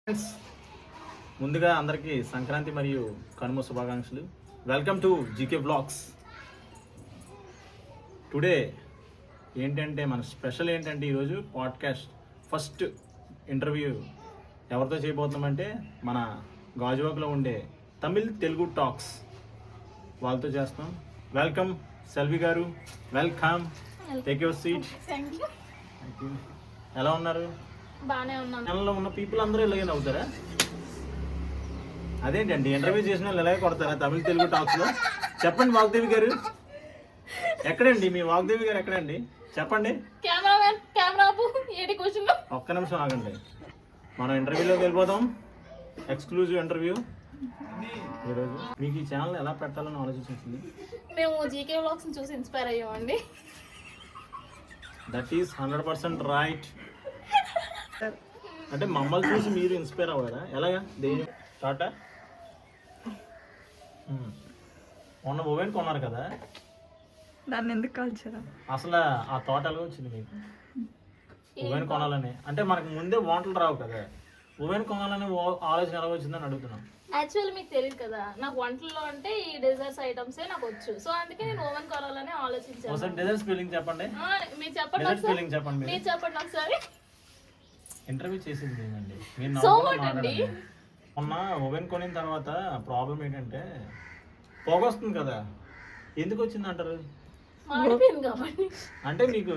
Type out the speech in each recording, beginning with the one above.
Friends, ముందుగా అందరికీ సంక్రాంతి మరియు కనుమ శుభాకాంక్షలు. Welcome to GK blogs. Today ఏంటంటే మన స్పెషల్ ఏంటంటే ఈరోజు పాడ్కాస్ట్ ఫస్ట్ ఇంటర్వ్యూ ఎవరితో చేయబోతున్నామంటే మన గాజువాకలో ఉండే తమిళ్ తెలుగు టాక్స్ వాళ్ళతో చేస్తాం. వెల్కమ్ సెల్వి గారు, welcome, take your seat. Thank you. ఎలా ఉన్నారు? బాగానే ఉన్నాను. ఛానల్లో ఉన్న పీపుల్ అందరూ ఇలాగే నవ్వుతారా? అదేంటండి ఇంటర్వ్యూ చేసిన వాళ్ళు ఇలాగే కొడతారా తమిళ తెలుగు టాక్స్లో? చెప్పండి వాగ్దేవి గారు, ఎక్కడండి మీ వాగ్దేవి గారు ఎక్కడండి చెప్పండి. కెమెరామెన్ కెమెరా ఏడి కూర్చున్నా. ఒక్క నిమిషం ఆగండి, మనం ఇంటర్వ్యూలోకి వెళ్ళిపోదాం. ఎక్స్క్లూజివ్ ఇంటర్వ్యూ ఈరోజు. మీకు ఈ ఛానల్ ఎలా పెట్టాలని ఆలోచించింది? మేము జీకే వ్లాగ్స్ చూసి ఇన్స్పైర్ అయ్యామండి. That is 100% right. అంటే మమ్మల్ని చూసి మీరు ఇన్స్పైర్ అవ్వరా? ఎలాగా? దేని టాటా మొన్న ఓవెన్ కొన్నారు కదా, దాన్ని ఎందుకు కాల్చారా? అసలు ఆ తోట ఎలా వచ్చింది మీకు ఓవెన్ కొనాలని? అంటే మనకు ముందే వంటలు రావు కదా, ఓవెన్ కొనాలని ఆలోచన ఎలా వచ్చిందని అడుగుతున్నాం. యాక్చువల్లీ మీకు తెలియదు కదా, నాకు వంటల్లో అంటే ఈ డెజర్ట్స్ ఐటమ్సే నాకు వచ్చు. సో అందుకే నేను ఓవెన్ కొనాలని ఆలోచించాను. ఒకసారి డెజర్ట్ స్పెల్లింగ్ చెప్పండి. మీరు చెప్పండి డెజర్ట్ స్పెల్లింగ్ చెప్పండి. మీరు చెప్పండి ఒకసారి. ఇంటర్వ్యూ చేసింది ఏమండి మీరు? So నార్మల్గా what అండి? మాట్లాడండి. మొన్న ఓవెన్ కొనిన తర్వాత ప్రాబ్లం ఏంటంటే పొగ వస్తుంది కదా, ఎందుకు వచ్చింది అంటారు? మాడిపోయింది కాబట్టి. అంటే మీకు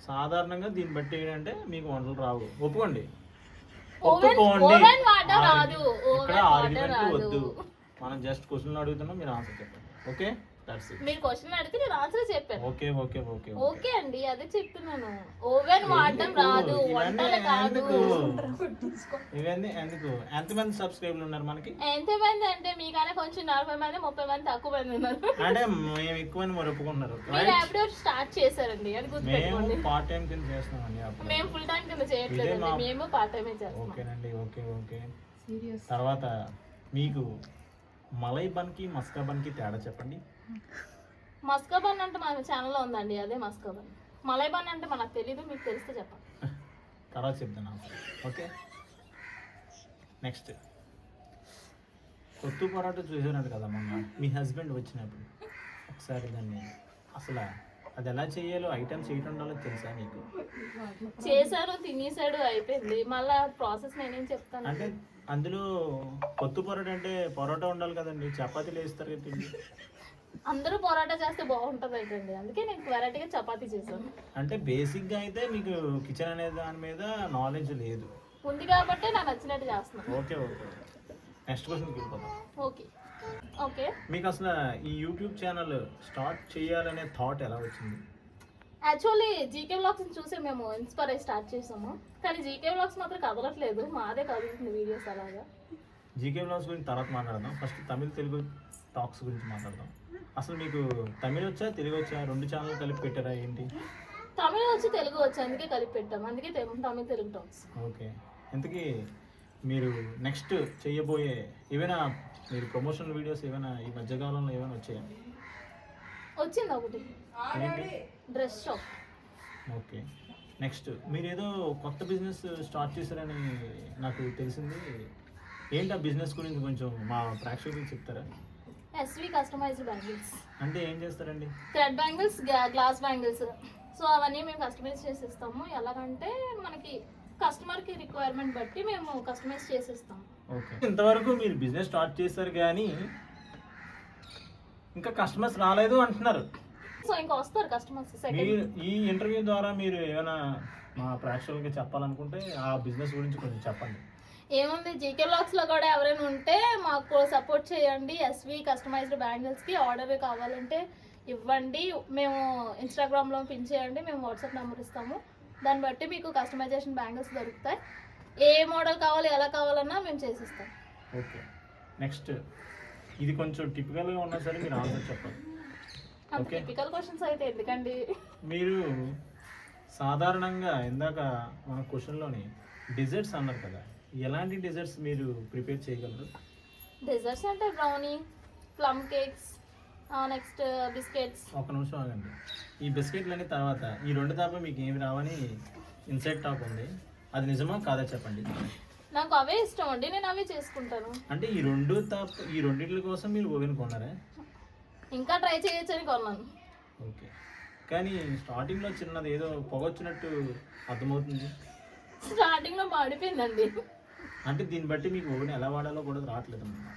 సాధారణంగా దీన్ని బట్టి ఏంటంటే మీకు వంటలు రావు, ఒప్పుకోండి. ఒప్పుకోండి. ఓవెన్ వాటర్ రాదు. ఇక్కడ ఓవెన్ వాటర్ ఆర్గ్యుమెంట్ రాదు. వద్దు. మనం జస్ట్ క్వశ్చన్లు అడుగుతున్నాం, మీరు ఆన్సర్ చెప్పండి. Okay, that's it. మీరు క్వశ్చన్ అడిగితే నేను ఆన్సర్ చెప్పాను. ఓకే ఓకే ఓకే ఓకే అండి, అదే చెప్తున్నాను. ఓవెన్ వాడడం రాదు, వంటలు కాదు. ఇవన్నీ ఎందుకు? ఎంతమంది సబ్స్క్రైబర్లు ఉన్నారు మనకి? ఎంతమంది అంటే మీకన్నా కొంచెం 40 మంది 30 మంది తక్కువ మంది ఉన్నారు. అంటే మేము ఎక్కువని మరి ఒప్పుకుంటున్నారు. మీరు అప్పుడే స్టార్ట్ చేశారండి, అది మేము గుర్తుపెట్టుకోండి. పార్ట్ టైం కింద చేస్తున్నామండి అప్పుడు. మేము ఫుల్ టైం కింద చేయట్లేదండి, మేము పార్ట్ టైమే చేస్తాం. ఓకేనండి, ఓకే ఓకే. తర్వాత మీకు మలై బన్కి మస్కా బన్కి తేడా చెప్పండి. మస్కా బన్ అంటే మన ఛానల్లో ఉందండి, అదే మస్కా బన్. మలై బన్ అంటే మనకు తెలీదు, మీకు తెలిస్తే చెప్పండి. తర్వాత చెప్తాను. ఓకే, నెక్స్ట్ కొత్త పొరాటో చూసారంట కదా మొన్న మీ హస్బెండ్ వచ్చినప్పుడు. ఒకసారి దాన్ని అసలు అది ఎలా చేయాలో, ఐటమ్స్ ఏంటి ఉండాలో తెలుసా మీకు? చేశారు, తినేసాడు, అయిపోయింది. మళ్ళా ప్రాసెస్ నేనేం చెప్తాను అంటే అందులో కొత్త పొరాటో అంటే పొరాటో ఉండాలి కదండి, చపాతీలు వేస్తారు కదా తిండి. అందరూ పొరాటా చేస్తే బాగుంటుంది అయిపోయింది, అందుకే నేను వెరైటీగా చపాతీ చేశాను. అంటే బేసిక్గా అయితే మీకు కిచెన్ అనే దాని మీద నాలెడ్జ్ లేదు, ఉంది కాబట్టి నాకు నచ్చినట్టు చేస్తున్నాను. Okay okay. నెక్స్ట్ క్వశ్చన్కి వెళ్ళిపోతాం. Okay okay. మీకు అసలు ఈ యూట్యూబ్ ఛానల్ స్టార్ట్ చేయాలనే థాట్ ఎలా వచ్చింది? యాక్చువల్లీ జీకే వ్లాగ్స్ చూసి మేము ఇన్స్పైర్ అయ్యి స్టార్ట్ చేసాము, కానీ జీకే వ్లాగ్స్ మాత్రం కదలట్లేదు, మాదే కదులుతుంది వీడియోస్ అలాగా. జీకే బ్లాగ్స్ గురించి తర్వాత మాట్లాడదాం. ఫస్ట్ తమిళ తెలుగు టాక్స్ గురించి మాట్లాడదాం. అసలు మీకు తమిళ వచ్చా తెలుగు వచ్చా, రెండు ఛానల్ కలిపి పెట్టారా ఏంటి? తమిళ వచ్చి తెలుగు వచ్చి అందుకే కలిపి పెట్టాం, అందుకే తమిళ తెలుగు టాక్స్. ఓకే. ఇంతకీ మీరు నెక్స్ట్ చేయబోయే ఏమైనా మీరు ప్రమోషనల్ వీడియోస్ ఏమైనా ఈ మధ్యకాలంలో ఏమైనా వచ్చాయా? వచ్చింది ఒకటి, ఏంటి? Dress shop. ఓకే. నెక్స్ట్ మీరు ఏదో కొత్త బిజినెస్ స్టార్ట్ చేశారని నాకు తెలిసింది. ఏంటి ఆ బిజినెస్ గురించి కొంచెం మా ప్రేక్షకులకు చెప్తారా? SV customized bangles. అంటే ఏం చేస్తారండి? Thread bangles, glass bangles. So అవన్నీ మేము కస్టమైజ్ చేసిస్తాము. ఎలాగంటే మనకి కస్టమర్కి రిక్వైర్మెంట్ బట్టి మేము కస్టమైజ్ చేసిస్తాము. ఓకే. ఇంతవరకు మీరు బిజినెస్ స్టార్ట్ చేశారు కానీ ఇంకా కస్టమర్స్ రాలేదు అంటున్నారు. సో ఇంకా వస్తారు కస్టమర్స్. మీరు ఈ ఇంటర్వ్యూ ద్వారా మీరు ఏమైనా మా ప్రేక్షకులకి చెప్పాలనుకుంటే ఆ బిజినెస్ గురించి కొంచెం చెప్పండి. ఏముంది, జీకే వ్లాగ్స్లో కూడా ఎవరైనా ఉంటే మాకు సపోర్ట్ చేయండి. ఎస్వి కస్టమైజ్డ్ బ్యాంగిల్స్కి ఆర్డర్ కావాలంటే ఇవ్వండి, మేము ఇన్స్టాగ్రామ్లో పిన్ చేయండి, మేము వాట్సాప్ నెంబర్ ఇస్తాము. దాన్ని బట్టి మీకు కస్టమైజేషన్ బ్యాంగిల్స్ దొరుకుతాయి. ఏ మోడల్ కావాలి, ఎలా కావాలన్నా మేము చేసిస్తాం. ఓకే. నెక్స్ట్ ఇది కొంచెం టిపికల్గా ఉన్నా సరే మీరు ఆన్సర్ చెప్పండి. అంత ఓకే. టిపికల్ క్వశ్చన్స్ అయితే ఎందుకండి? మీరు సాధారణంగా ఇందాక మన క్వశ్చన్లోని డిజర్ట్స్ అన్నారు కదా, ఎలాంటి డిజర్ట్స్ మీరు ప్రిపేర్ చేయగలరు? డెజర్ట్స్ అంటే brownie, plum cakes, next biscuits. ఒక నిమిషం ఆగండి. ఈ బిస్కెట్లన్నీ తర్వాత ఈ రెండు తప్ప మీకు ఏమి రావని ఇన్సైడ్ టాక్ ఉంది, అది నిజమా కాదా చెప్పండి. నాకు అవే ఇష్టం అండి, నేను అవే చేసుకుంటాను. అంటే ఈ రెండింటి కోసం మీరు ఓవెన్ కొన్నారా? ఇంకా ట్రై చేయొచ్చని కొన్నాను. ఓకే, కానీ స్టార్టింగ్లో చిన్నది ఏదో పొగొచ్చినట్టు అర్థమవుతుంది. స్టార్టింగ్ లో మాడిపోయిందండి. అంటే దీన్ని బట్టి మీకు ఓవెన్ ఎలా వాడాలో కూడా రావట్లేదు అన్నమాట.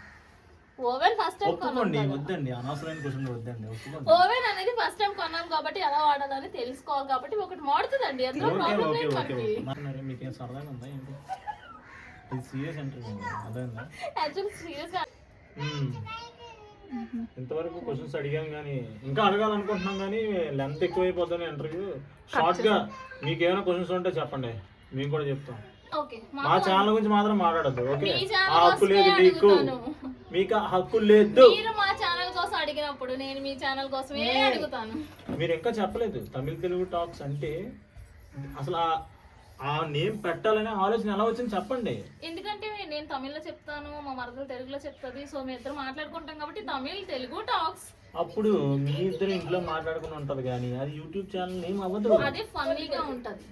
ఓవెన్ ఫస్ట్ టైం ఒప్పుకోండి, కొన్నాను. వద్దండి అనవసరమైన క్వశ్చన్ వద్దండి, ఒప్పుకోండి. ఓవెన్ అనేది ఫస్ట్ టైం కొన్నాను కాబట్టి ఎలా వాడాలని తెలుసుకోవాలి కాబట్టి ఒకటి మాడుతుందండి, అందులో ఓకే ప్రాబ్లం ఓకే లేదు ఓకే మనకి. ఓకే. మీకేం సరదాగా ఉందా ఏంటి? ఇది సీరియస్ ఇంటర్వ్యూ అర్థమైందా? యాక్చువల్లీ సీరియస్ గా ఇంతవరకు క్వశ్చన్స్ అడిగాం కానీ ఇంకా అడగాలనుకుంటున్నాం కానీ లెంత్ ఎక్కువైపోతుంది ఇంటర్వ్యూ. షార్ట్ గా మీకు ఏమైనా క్వశ్చన్స్ ఉంటే చెప్పండి, మేము కూడా చెప్తాం. ఓకే, మా ఛానల్ గురించి మాత్రం మాట్లాడద్దు. ఓకే, మీ ఆ ఛానల్ హక్కు లేదు కోసమే మీకు, అడుగుతాను. మీకు ఆ హక్కు లేదు. మీరు మా ఛానల్ కోసం అడిగినప్పుడు నేను మీ ఛానల్ కోసమే అడుగుతాను. మీరు ఇంకా చెప్పలేదు తమిళ తెలుగు టాక్స్ అంటే అసలు ఆ నేమ్ పెట్టాలనే ఆలోచన ఎలా వచ్చింది చెప్పండి. ఎందుకంటే నేను తమిళ్లో చెప్తాను, మా మరదలు తెలుగులో చెప్తుంది, సో మీ ఇద్దరు మాట్లాడుకుంటాం కాబట్టి తమిళ్ తెలుగు టాక్స్. అప్పుడు మీ ఇద్దరు ఇంట్లో మాట్లాడుకుని ఉంటది కానీ అది యూట్యూబ్ ఛానల్ నేమ్ అవ్వదు. అదే ఫన్నీగా ఉంటది.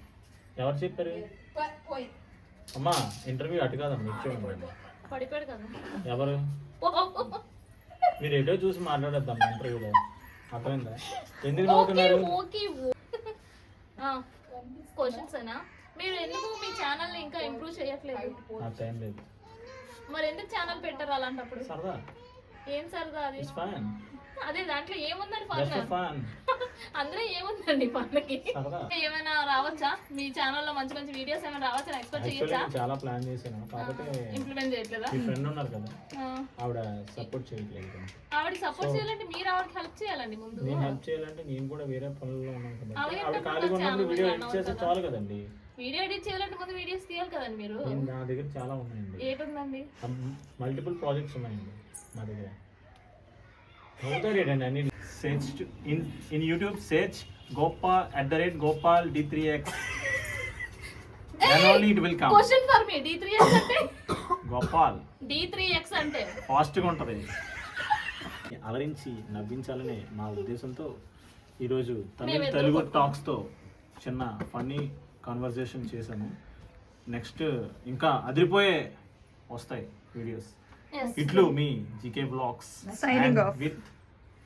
ఎవరు చెప్పారు? అమ్మా ఇంటర్వ్యూ అటు కాదమ్మా ఇచ్చేయండి. పడిపోయాడు కదా. ఎవరు? మీరు ఎటో చూసి మాట్లాడద్దాం ఇంటర్వ్యూలో, అర్థమైందా? ఎందుకు నవ్వుతున్నారు? క్వశ్చన్స్ అయినా మీరు ఎందుకు మీ ఛానల్ ని ఇంకా ఇంప్రూవ్ చేయట్లేదు? నాకు టైం లేదు. మరి ఎందుకు ఛానల్ పెట్టారు అలాంటప్పుడు? సరదా, ఏం సరదా అది? It's fun. అదే దాంట్లో ఏముందని జస్ట్ ఫన్? ఫన్. అందులో ఏముందండి పనులకి? సరదా. ఏమైనా రావచ్చా మీ ఛానల్లో మంచి మంచి వీడియోస్ ఏమైనా రావచ్చా? ఎక్స్పెక్ట్ యాక్చువల్లీ చేయొచ్చా? నేను చాలా ప్లాన్ చేశాను కాకపోతే ఇంప్లిమెంట్ చేయట్లేదా? మీ ఫ్రెండ్ ఉన్నారు కదా ఆ, ఆవిడ సపోర్ట్ చేయట్లేదు కొంచెం. ఆవిడకి సపోర్ట్ చేయాలంటే మీరు ఆవిడకి హెల్ప్ చేయాలండి ముందు. నేను హెల్ప్ చేయాలంటే నేను కూడా వేరే పనుల్లో ఉన్నాను కదా. అలాగే ఆవిడ ఇప్పుడు ఖాళీగా ఉన్నప్పుడు ఛానల్ వీడియో రన్ ఎడిట్ చేస్తే అవుతుందా? చాలు కదండి. వీడియో ఎడిట్ చేయాలంటే ముందు వీడియోస్ తీయాలి కదండి మీరు. నేను నా దగ్గర చాలా ఉన్నాయండి, ఏటుందండి? మల్టిపుల్ ప్రాజెక్ట్స్ ఉన్నాయండి మా దగ్గర. అవుతారేటండి అన్ని. Search in YouTube search Gopal @Gopal D3X. Then only it will come. Question for me, D3X అంటే? గోపాల్ D3X అంటే ఫాస్ట్గా ఉంటుంది. అలరించి నవ్వించాలనే మా ఉద్దేశంతో ఈరోజు తమిళ తెలుగు టాక్స్తో చిన్న ఫన్నీ కాన్వర్జేషన్ చేశాము. నెక్స్ట్ ఇంకా అదిరిపోయే వస్తాయి వీడియోస్. Yes. ఇట్లు మీ GK blogs Signing off. With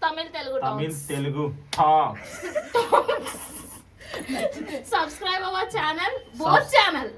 Tamil Telugu talks. Subscribe our channel, both channel.